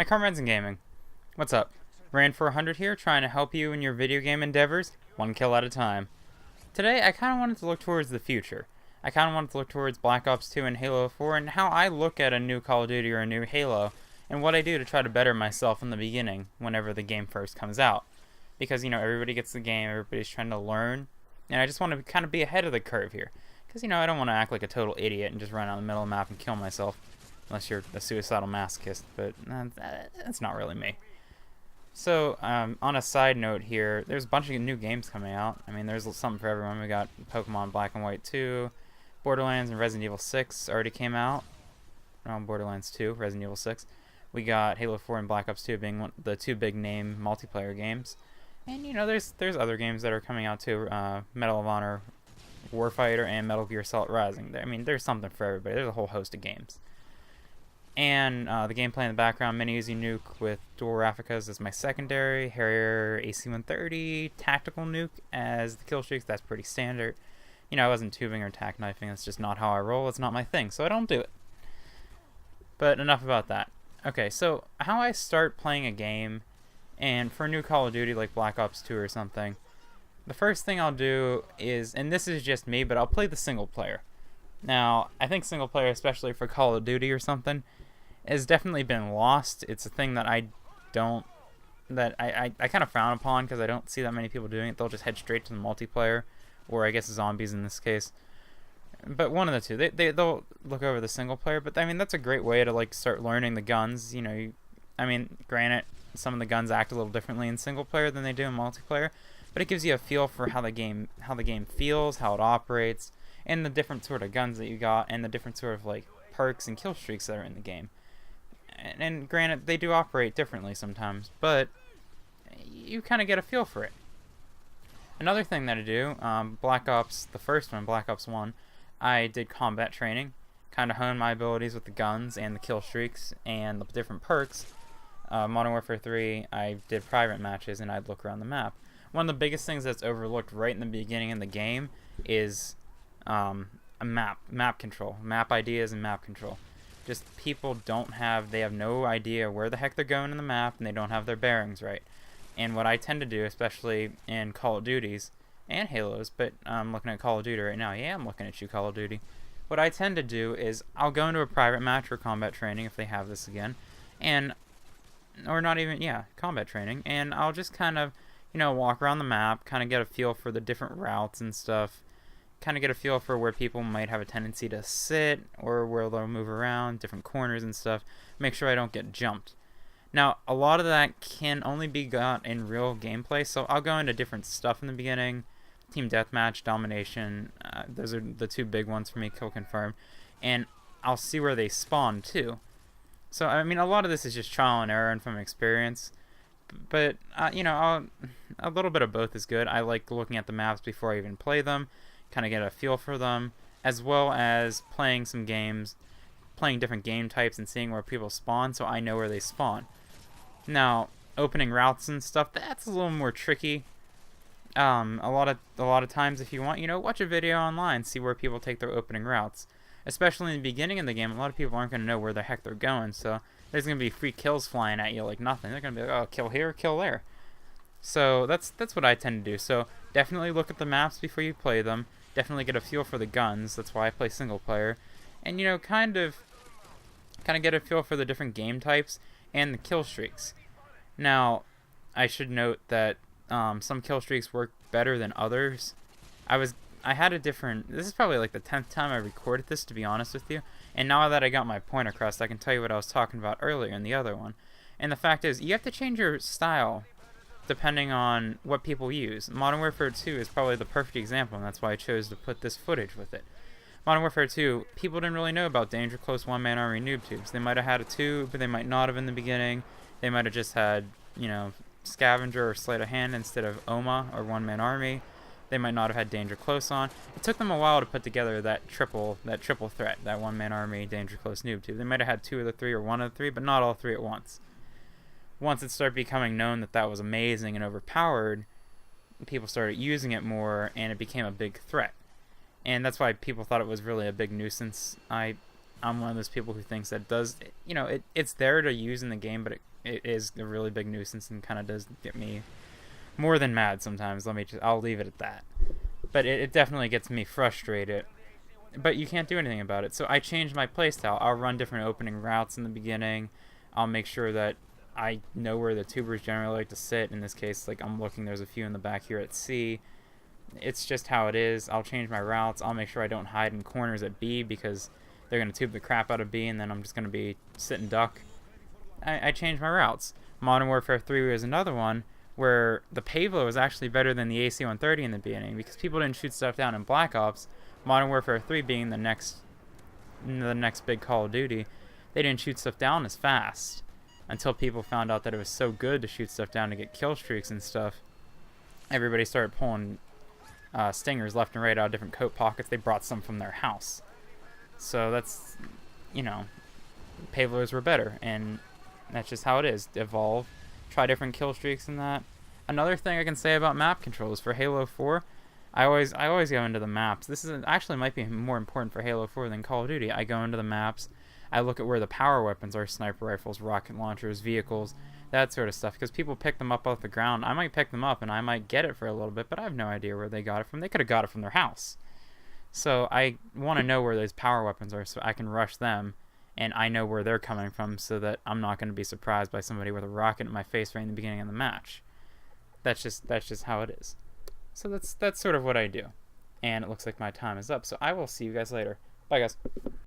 My comrades in gaming. What's up? Ran for 100 here, trying to help you in your video game endeavors, one kill at a time. Today, I kind of wanted to look towards the future. I kind of wanted to look towards Black Ops 2 and Halo 4 and how I look at a new Call of Duty or a new Halo and what I do to try to better myself in the beginning whenever the game first comes out. Because, everybody gets the game, everybody's trying to learn, and I just want to kind of be ahead of the curve here. Because, I don't want to act like a total idiot and just run out in the middle of the map and kill myself. Unless you're a suicidal masochist, but that's not really me. So, on a side note here, there's a bunch of new games coming out. I mean, there's something for everyone. We got Pokemon Black and White 2, Borderlands and Resident Evil 6 already came out. No, Borderlands 2, Resident Evil 6. We got Halo 4 and Black Ops 2 being the two big name multiplayer games. And, there's other games that are coming out too. Medal of Honor Warfighter and Metal Gear Solid Rising. I mean, there's something for everybody. There's a whole host of games. And the gameplay in the background, Mini-Uzi Nuke with dual Raficas as my secondary, Harrier AC-130, Tactical Nuke as the killstreaks. That's pretty standard. I wasn't tubing or tack knifing. That's just not how I roll. It's not my thing, so I don't do it. But enough about that. Okay, so how I start playing a game, and for a new Call of Duty like Black Ops 2 or something, the first thing I'll do is, and this is just me, but I'll play the single player. Now, I think single player, especially for Call of Duty or something, has definitely been lost. It's a thing that I kind of frown upon because I don't see that many people doing it. They'll just head straight to the multiplayer, or I guess zombies in this case. But one of the two. They'll look over the single player, but I mean, that's a great way to start learning the guns. Granted, some of the guns act a little differently in single player than they do in multiplayer, but it gives you a feel for how the game feels, how it operates, and the different sort of guns that you got, and the different sort of perks and kill streaks that are in the game. And granted, they do operate differently sometimes, but you kind of get a feel for it. Another thing that I do, Black Ops, the first one, Black Ops 1, I did combat training, kind of honed my abilities with the guns and the kill streaks and the different perks. Modern Warfare 3, I did private matches and I'd look around the map. One of the biggest things that's overlooked right in the beginning of the game is a map control, map ideas and map control. Just people they have no idea where the heck they're going in the map, and they don't have their bearings right. And what I tend to do, especially in Call of Duties and Halos, but I'm looking at Call of Duty right now. Yeah, I'm looking at you, Call of Duty. What I tend to do is I'll go into a private match or combat training if they have this again, combat training, and I'll just kind of, walk around the map, kind of get a feel for the different routes and stuff. Kind of get a feel for where people might have a tendency to sit or where they'll move around, different corners and stuff. Make sure I don't get jumped. Now, a lot of that can only be got in real gameplay, so I'll go into different stuff in the beginning. Team Deathmatch, Domination, those are the two big ones for me, kill confirm. And I'll see where they spawn too. So, I mean, a lot of this is just trial and error and from experience. But, a little bit of both is good. I like looking at the maps before I even play them. Kind of get a feel for them, as well as playing some games, playing different game types and seeing where people spawn, so I know where they spawn. Now, opening routes and stuff, that's a little more tricky. A lot of times, if you want, watch a video online, see where people take their opening routes. Especially in the beginning of the game, a lot of people aren't going to know where the heck they're going, so there's going to be free kills flying at you like nothing. They're going to be like, oh, kill here, kill there. So that's what I tend to do. So definitely look at the maps before you play them. Definitely get a feel for the guns. That's why I play single player. And kind of get a feel for the different game types and the kill streaks. Now, I should note that some kill streaks work better than others. I had a different. This is probably like the 10th time I recorded this, to be honest with you. And now that I got my point across, I can tell you what I was talking about earlier in the other one. And the fact is, you have to change your style depending on what people use. Modern Warfare 2 is probably the perfect example, and that's why I chose to put this footage with it. Modern Warfare 2, people didn't really know about Danger Close one-man army noob tubes. They might have had a tube, but they might not have in the beginning. They might have just had, Scavenger or Sleight of Hand instead of OMA or one-man army. They might not have had Danger Close on. It took them a while to put together that triple threat, that one-man army Danger Close noob tube. They might have had two of the three or one of the three, but not all three at once. Once it started becoming known that that was amazing and overpowered, people started using it more, and it became a big threat. And that's why people thought it was really a big nuisance. I I'm one of those people who thinks that does, it's there to use in the game, but it is a really big nuisance and kind of does get me more than mad sometimes. I'll leave it at that. But it definitely gets me frustrated. But you can't do anything about it. So I changed my playstyle. I'll run different opening routes in the beginning. I'll make sure that I know where the tubers generally like to sit. In this case, like I'm looking, there's a few in the back here at C. It's just how it is. I'll change my routes. I'll make sure I don't hide in corners at B because they're going to tube the crap out of B, and then I'm just going to be sit and duck. I changed my routes. Modern Warfare 3 was another one where the Pavlo was actually better than the AC-130 in the beginning because people didn't shoot stuff down in Black Ops. Modern Warfare 3 being the next big Call of Duty, they didn't shoot stuff down as fast until people found out that it was so good to shoot stuff down to get kill streaks and stuff. Everybody started pulling stingers left and right out of different coat pockets. They brought some from their house. So that's, Pavlos were better, and that's just how it is. Evolve, try different kill streaks and that. Another thing I can say about map controls for Halo 4, I always go into the maps. This is actually might be more important for Halo 4 than Call of Duty. I go into the maps, I look at where the power weapons are, sniper rifles, rocket launchers, vehicles, that sort of stuff, because people pick them up off the ground. I might pick them up and I might get it for a little bit, but I have no idea where they got it from. They could have got it from their house. So I want to know where those power weapons are so I can rush them, and I know where they're coming from so that I'm not going to be surprised by somebody with a rocket in my face right in the beginning of the match. That's just how it is. So that's sort of what I do. And it looks like my time is up, so I will see you guys later. Bye, guys.